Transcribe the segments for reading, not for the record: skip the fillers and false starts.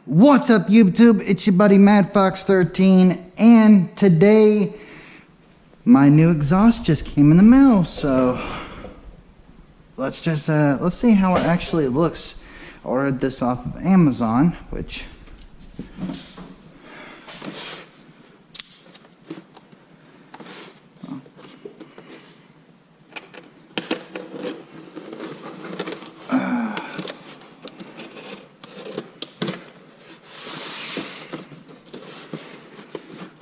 What's up, YouTube? It's your buddy MadFox13, and today my new exhaust just came in the mail. So let's see how it actually looks. I ordered this off of Amazon, which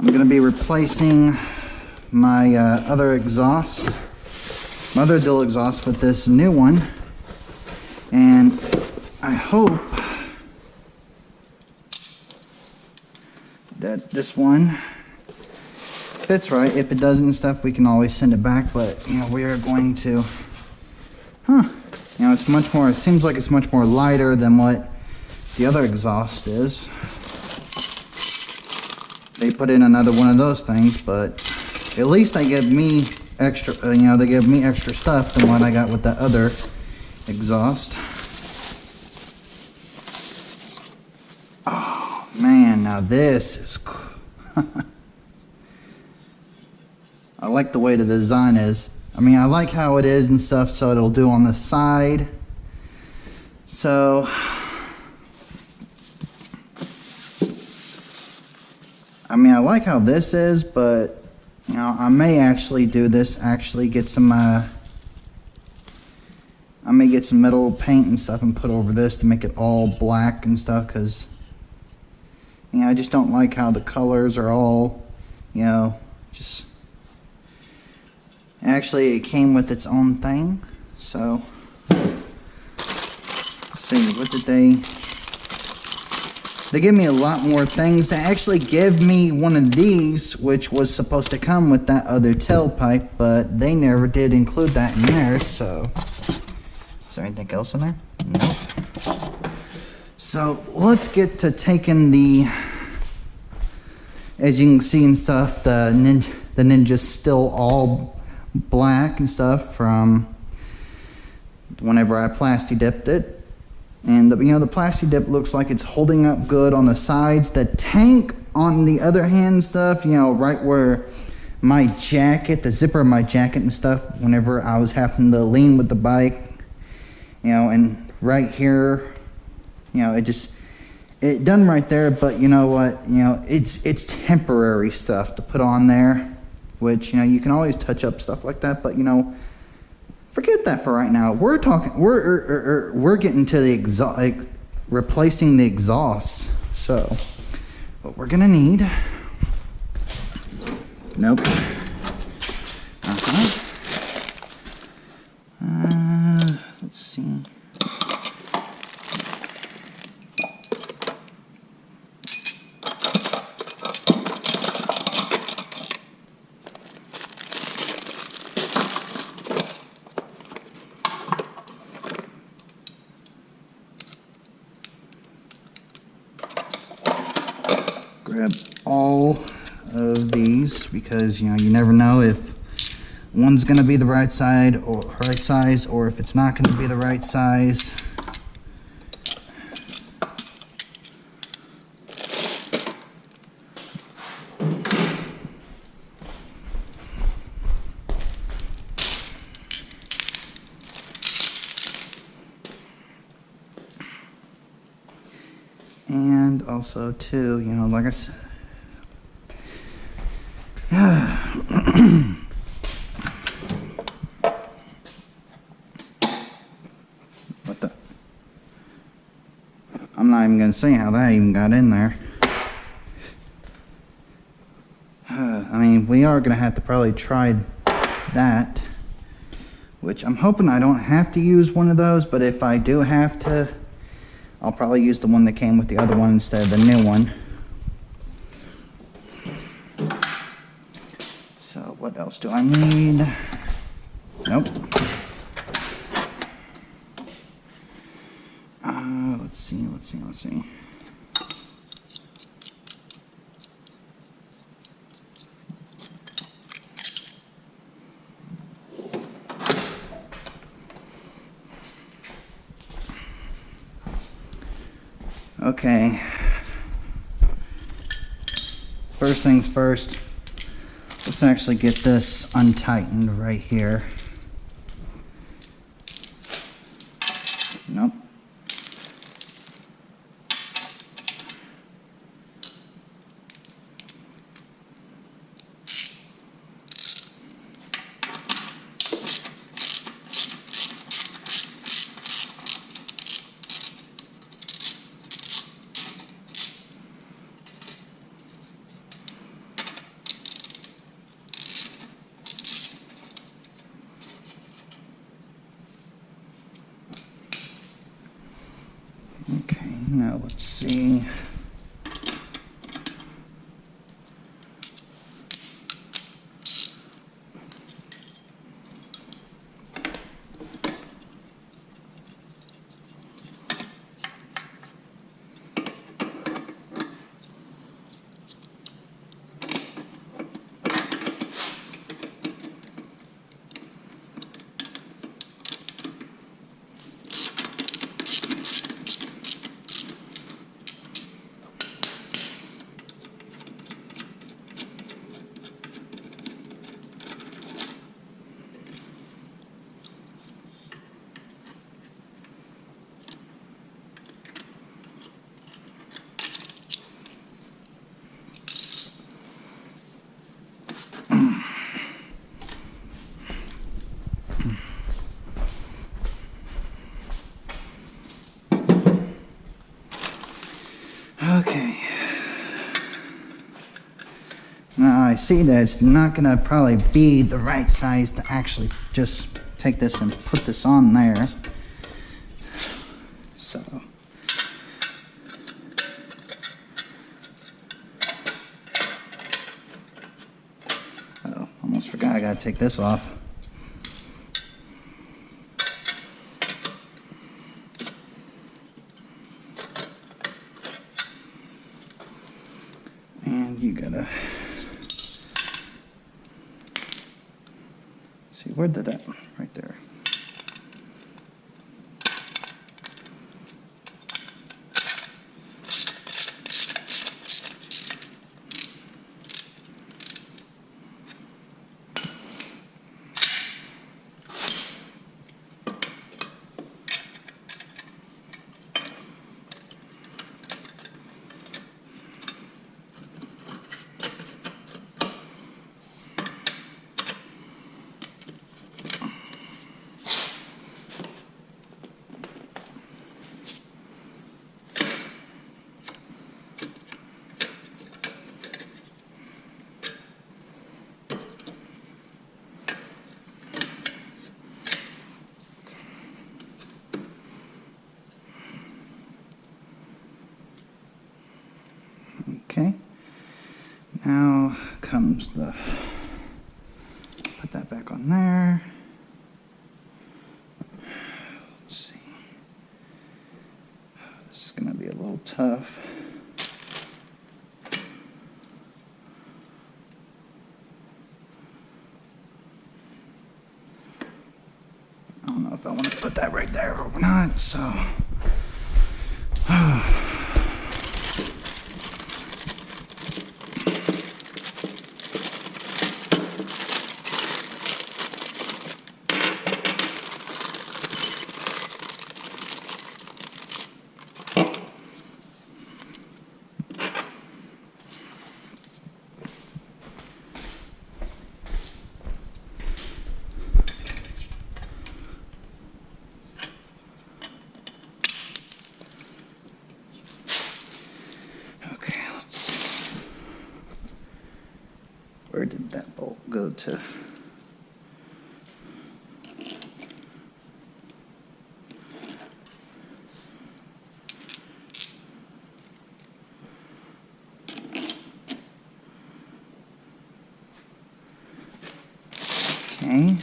I'm going to be replacing my other exhaust, my other dual exhaust, with this new one, and I hope that this one fits right. If it doesn't and stuff, we can always send it back, but you know, we are going to, you know, it's much more, it seems like it's much more lighter than what the other exhaust is. They put in another one of those things, but at least they give me extra, you know, they give me extra stuff than what I got with that other exhaust. Oh man, now this is cool. I like the way the design is. I mean, I like how it is and stuff, so it'll do on the side. So I mean, I like how this is, but you know, I may actually do this, actually get some I may get some metal paint and stuff and put over this to make it all black and stuff, because you know, I just don't like how the colors are all, you know, just, actually it came with its own thing. So let's see, what did they give me a lot more things. They actually gave me one of these, which was supposed to come with that other tailpipe, but they never did include that in there. So is there anything else in there? Nope. So let's get to taking the, as you can see and stuff, the Ninja's still all black and stuff from whenever I plasti dipped it. And you know, the plasti dip looks like it's holding up good on the sides. The tank, on the other hand, stuff, you know, right where my jacket, the zipper of my jacket and stuff, whenever I was having to lean with the bike, you know, and right here, you know, it done right there. But you know what, you know, it's temporary stuff to put on there, which, you know, you can always touch up stuff like that, but you know, forget that for right now. We're talking, we're getting to the exhaust, like replacing the exhaust. So what we're gonna need, nope, let's see, grab all of these, because you know, you never know if one's going to be the right side or right size, or if it's not going to be the right size. And also too, you know, like I said, what the, I'm not even gonna say how that even got in there. I mean, we are gonna have to probably try that, which I'm hoping I don't have to use one of those, but if I do have to, I'll probably use the one that came with the other one instead of the new one. So what else do I need? Nope. Let's see. Okay, first things first, let's actually get this untightened right here. Nope. Okay, now let's see. Okay. Now I see that it's not gonna probably be the right size to actually just take this and put this on there. So. Oh, almost forgot I gotta take this off. And you gotta see, where did that, right there. Okay, now comes the, put that back on there. Let's see, this is going to be a little tough. I don't know if I want to put that right there or not, so. Where did that bolt go to? Okay.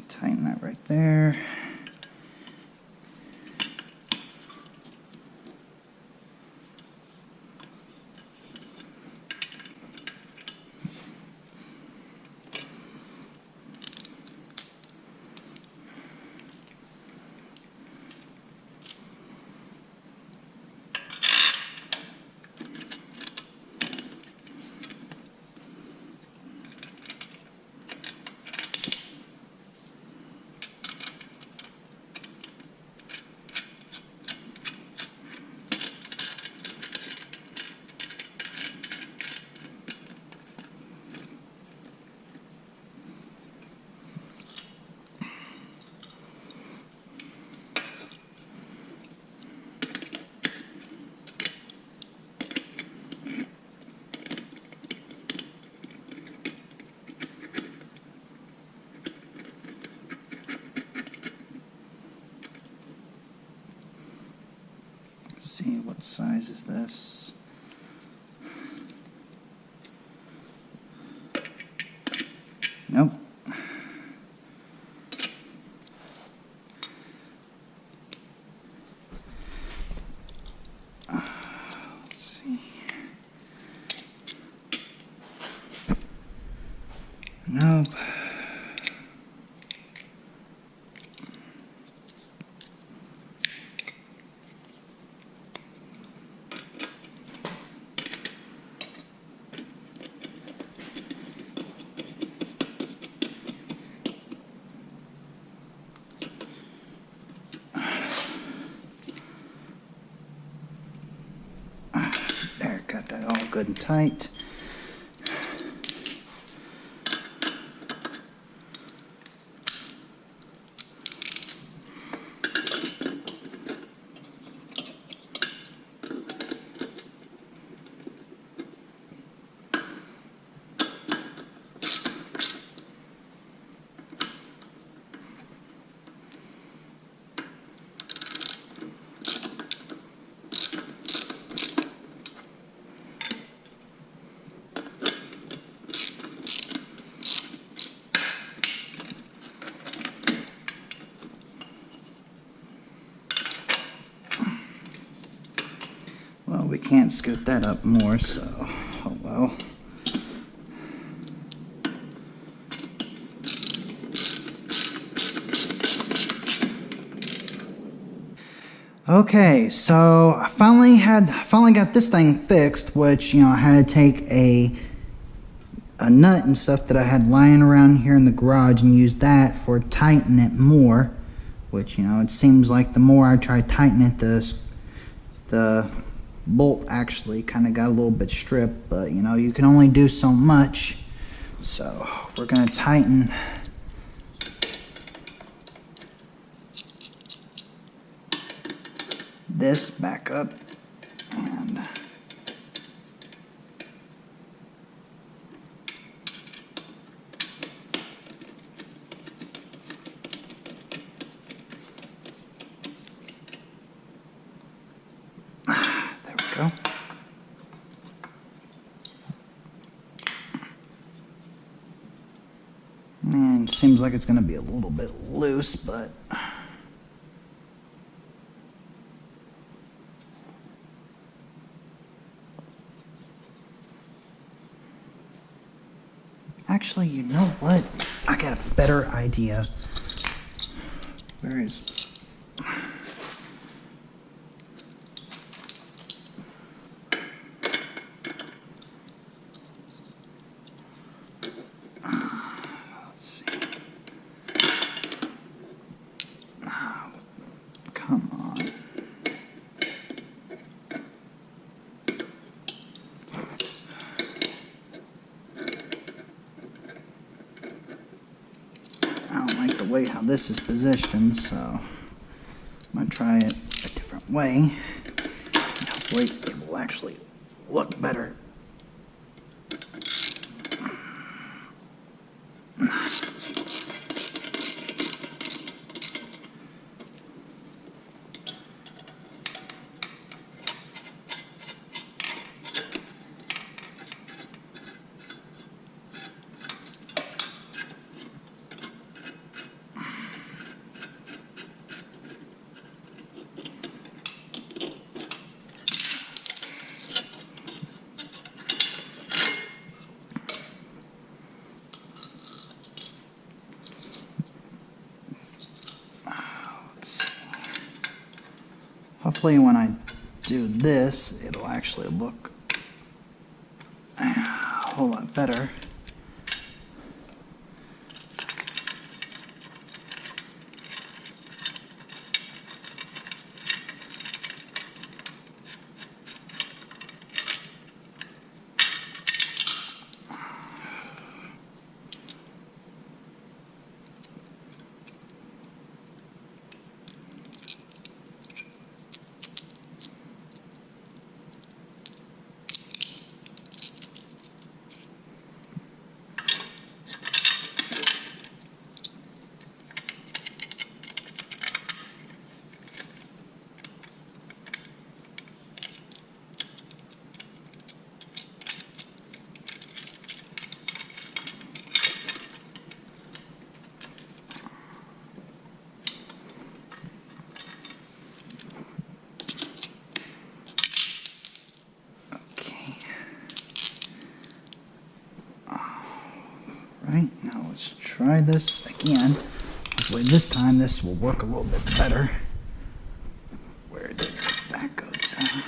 Tighten that right there. What size is this? Nope. Let's see. Nope. There, got that all good and tight. Well, we can't scoot that up more, so oh well. Okay, so I finally got this thing fixed, which, you know, I had to take a nut and stuff that I had lying around here in the garage and use that for tighten it more, which, you know, it seems like the more I try to tighten it, the bolt actually kind of got a little bit stripped, but, you know, you can only do so much. So we're going to tighten this back up, and there we go. And seems like it's going to be a little bit loose, but actually, you know what? I got a better idea. Where is... let's see. Oh, come on. I don't like the way how this is positioned, so I'm going to try it a different way. Hopefully it will actually look better. Hopefully when I do this, it'll actually look a whole lot better. Right, now let's try this again. Hopefully this time this will work a little bit better. Where did that go to?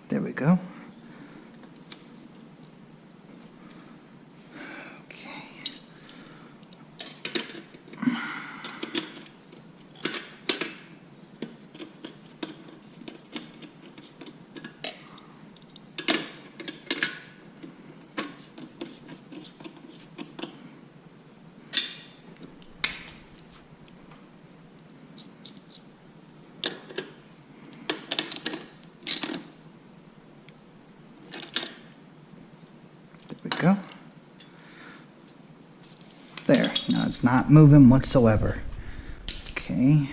There we go. Okay. Go. There. Now it's not moving whatsoever. Okay.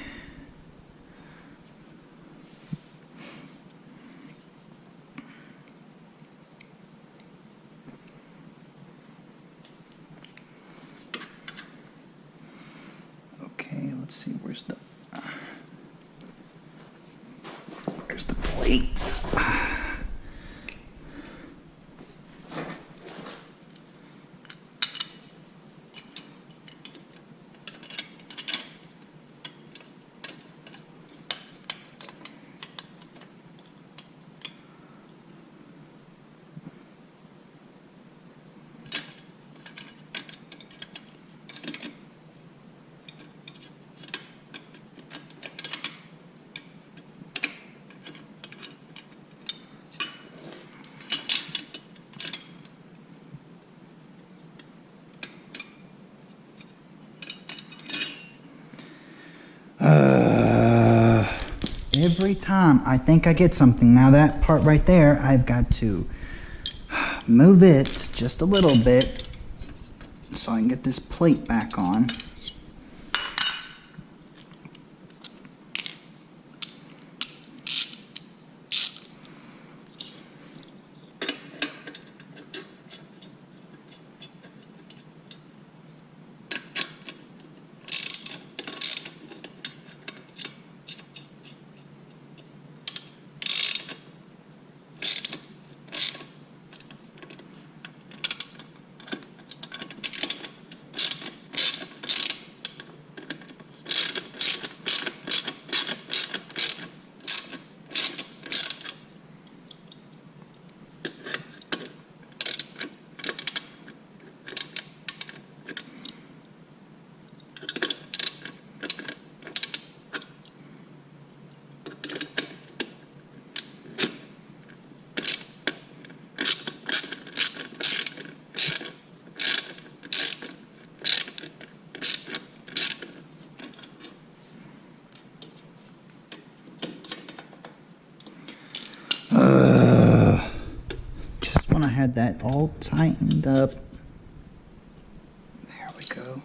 Okay, let's see, where's the plate? Every time I think I get something, now that part right there, I've got to move it just a little bit so I can get this plate back on. Just when I had that all tightened up. There we go.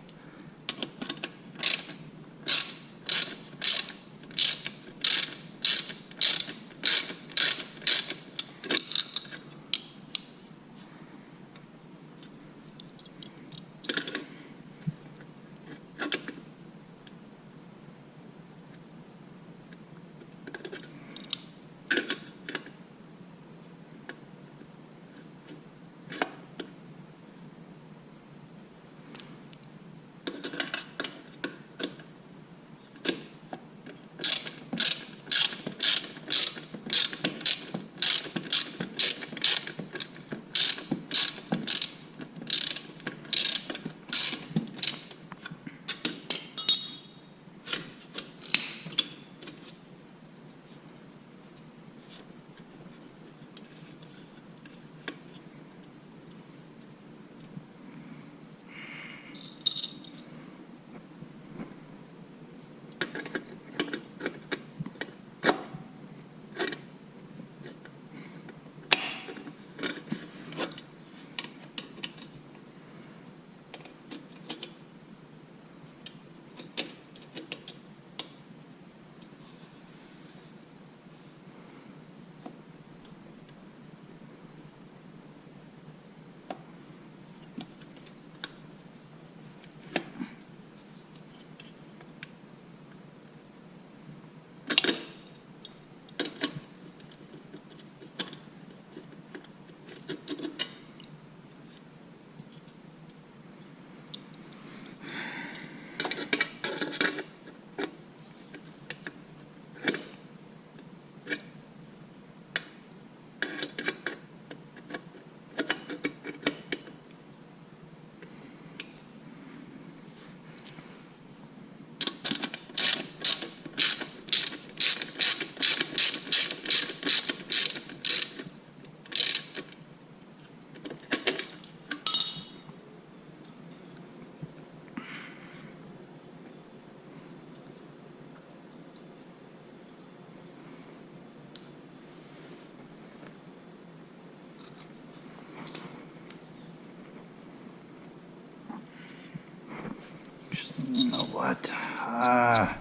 what? I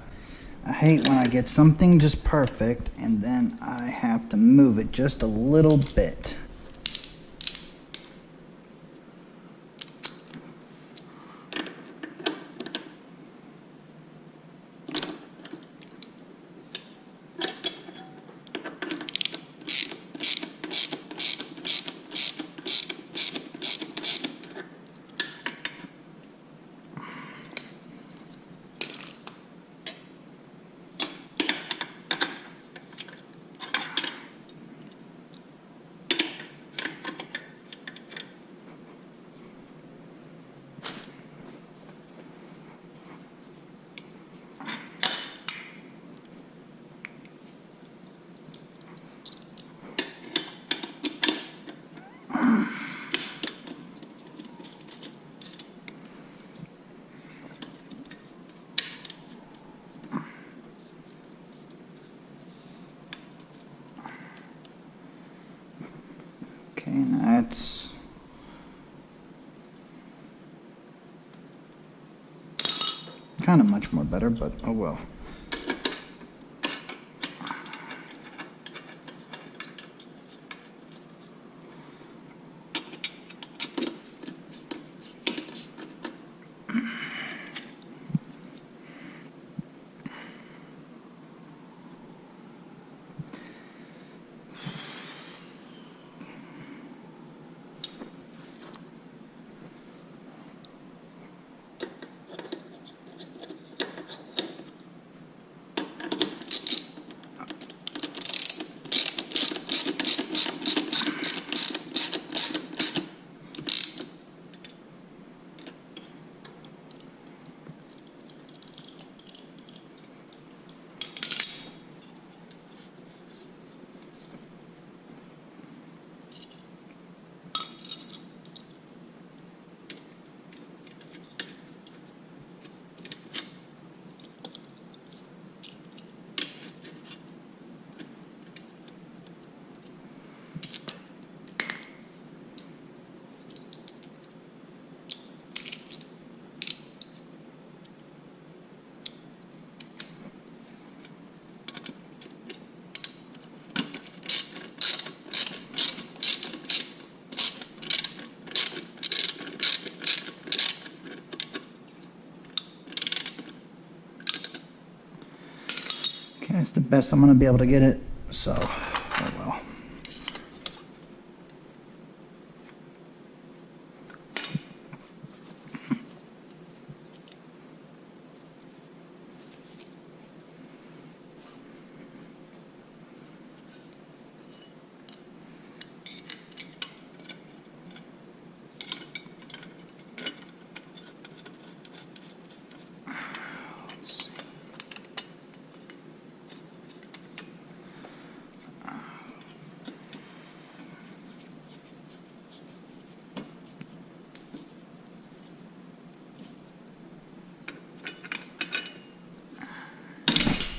hate when I get something just perfect and then I have to move it just a little bit. Okay, and that's kind of much more better, but oh well. Okay, it's the best I'm going to be able to get it, so, oh well.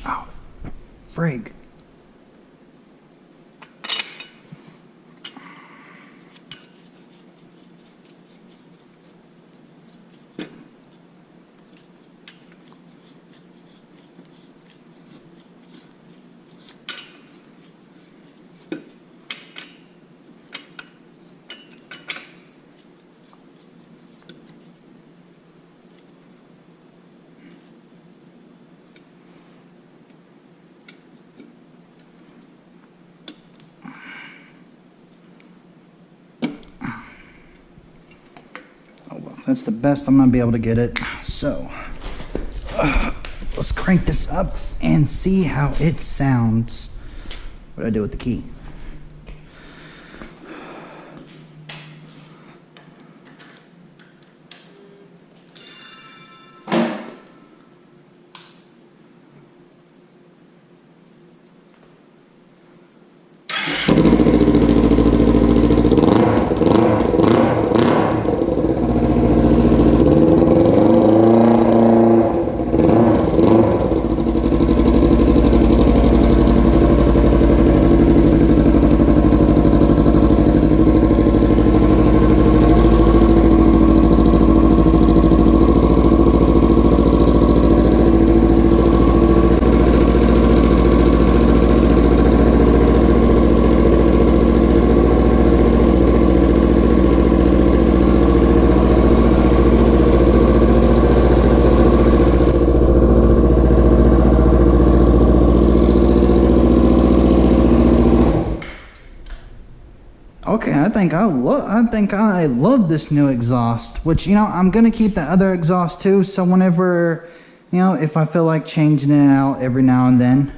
Oh, frig. That's the best I'm going to be able to get it. So, let's crank this up and see how it sounds. What do I do with the key? Okay, I think I love this new exhaust, which, you know, I'm gonna keep the other exhaust too, so whenever, you know, if I feel like changing it out every now and then.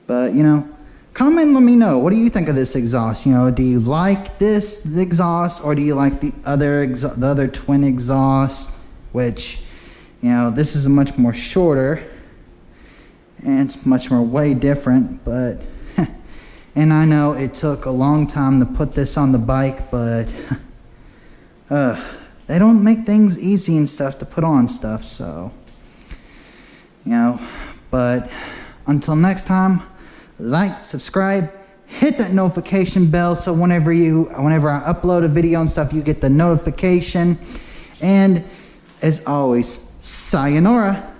But, you know, comment and let me know, what do you think of this exhaust? You know, do you like this exhaust, or do you like the other twin exhaust, which, you know, this is a much more shorter, and it's much more way different, but and I know it took a long time to put this on the bike, but they don't make things easy and stuff to put on stuff, so, you know, but until next time, like, subscribe, hit that notification bell so whenever I upload a video and stuff, you get the notification. And as always, sayonara.